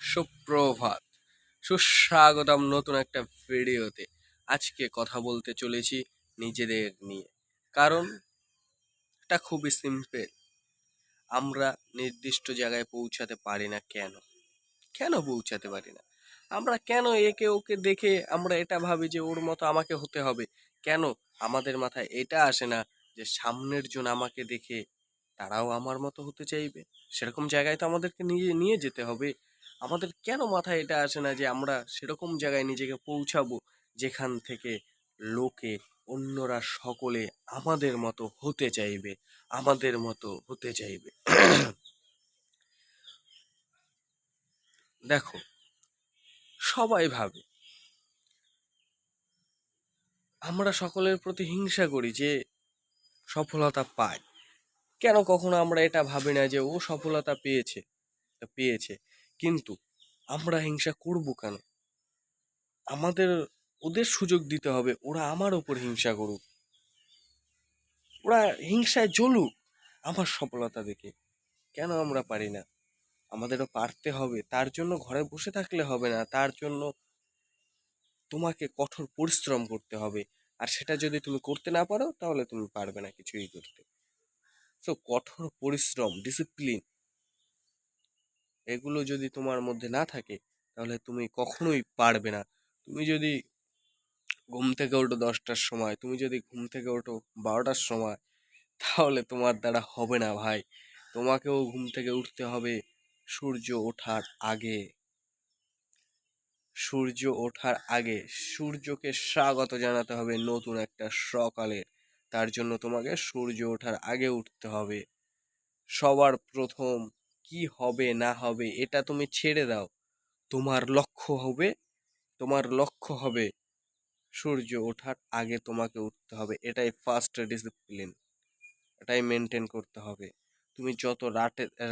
সুপ্রভাত, সুস্বাগতম নতুন একটা ভিডিওতে। আজকে কথা বলতে চলেছি নিজেদের নিয়ে। কারণ এটা খুবই সিম্পল। আমরা নির্দিষ্ট জায়গায় পৌঁছাতে পারি না কেন? কেন পৌঁছাতে পারি না? আমরা কেন একে ওকে দেখে আমরা এটা ভাবি যে ওর মতো আমাকে হতে হবে? কেন আমাদের মাথায় এটা আসে না যে সামনের জন আমাকে দেখে তারাও আমার মতো হতে চাইবে? সেরকম জায়গায় তো আমাদেরকে নিয়ে নিয়ে যেতে হবে। আমাদের কেন মাথায় এটা আসে না যে আমরা সেরকম জায়গায় নিজেকে পৌঁছাবো যেখান থেকে লোকে, অন্যরা সকলে আমাদের মতো হতে চাইবে, আমাদের মতো হতে চাইবে। দেখো, সবাই ভাবে, আমরা সকলের প্রতি হিংসা করি যে সফলতা পায়। কেন কখনো আমরা এটা ভাবি না যে ও সফলতা পেয়েছে, পেয়েছে, কিন্তু আমরা হিংসা করব কেন? আমাদের ওদের সুযোগ দিতে হবে, ওরা আমার ওপর হিংসা করুক, ওরা হিংসায় জ্বলুক আমার সফলতা দেখে। কেন আমরা পারি না? আমাদেরও পারতে হবে। তার জন্য ঘরে বসে থাকলে হবে না, তার জন্য তোমাকে কঠোর পরিশ্রম করতে হবে। আর সেটা যদি তুমি করতে না পারো তাহলে তুমি পারবে না কিছুই করতে। তো কঠোর পরিশ্রম, ডিসিপ্লিন, এগুলো যদি তোমার মধ্যে না থাকে তাহলে তুমি কখনোই পারবে না। তুমি যদি ঘুম থেকে ওঠো 10টার সময়, তুমি যদি ঘুম থেকে ওঠো 12টার সময়, তাহলে তোমার দ্বারা হবে না ভাই। তোমাকেও ঘুম থেকে উঠতে হবে সূর্য ওঠার আগে। সূর্য ওঠার আগে সূর্যকে স্বাগত জানাতে হবে নতুন একটা সকালের। তার জন্য তোমাকে সূর্য ওঠার আগে উঠতে হবে। সবার প্রথম কি হবে না হবে এটা তুমি ছেড়ে দাও। তোমার লক্ষ্য হবে, তোমার লক্ষ্য হবে সূর্য ওঠার আগে তোমাকে উঠতে হবে। এটাই ফার্স্ট ডিসিপ্লিন, এটাই মেনটেন করতে হবে। তুমি যত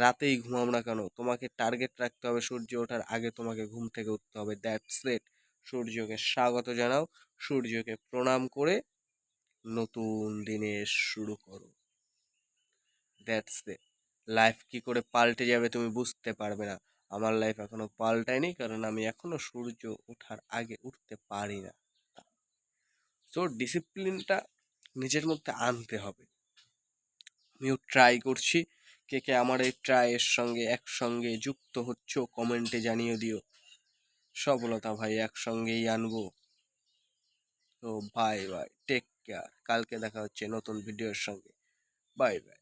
রাতেই ঘুমাও না কেন, তোমাকে টার্গেট রাখতে হবে সূর্য ওঠার আগে তোমাকে ঘুম থেকে উঠতে হবে। That's it. সূর্যকে স্বাগত জানাও, সূর্যকে প্রণাম করে নতুন দিনের শুরু করো। That's it. লাইফ কি করে পাল্টে যাবে তুমি বুঝতে পারবে না। আমার লাইফ এখনো পাল্টায়নি, কারণ আমি এখনো সূর্য ওঠার আগে উঠতে পারি না। সো ডিসিপ্লিনটা নিজের মধ্যে আনতে হবে। আমিও ট্রাই করছি। কে কে আমার এই ট্রাইয়ের সঙ্গে একসঙ্গে যুক্ত হচ্ছ কমেন্টে জানিয়ে দিও। সফলতা ভাই একসঙ্গেই আনবো। তো বাই বাই, টেক কেয়ার। কালকে দেখা হচ্ছে নতুন ভিডিওর সঙ্গে। Bye bye.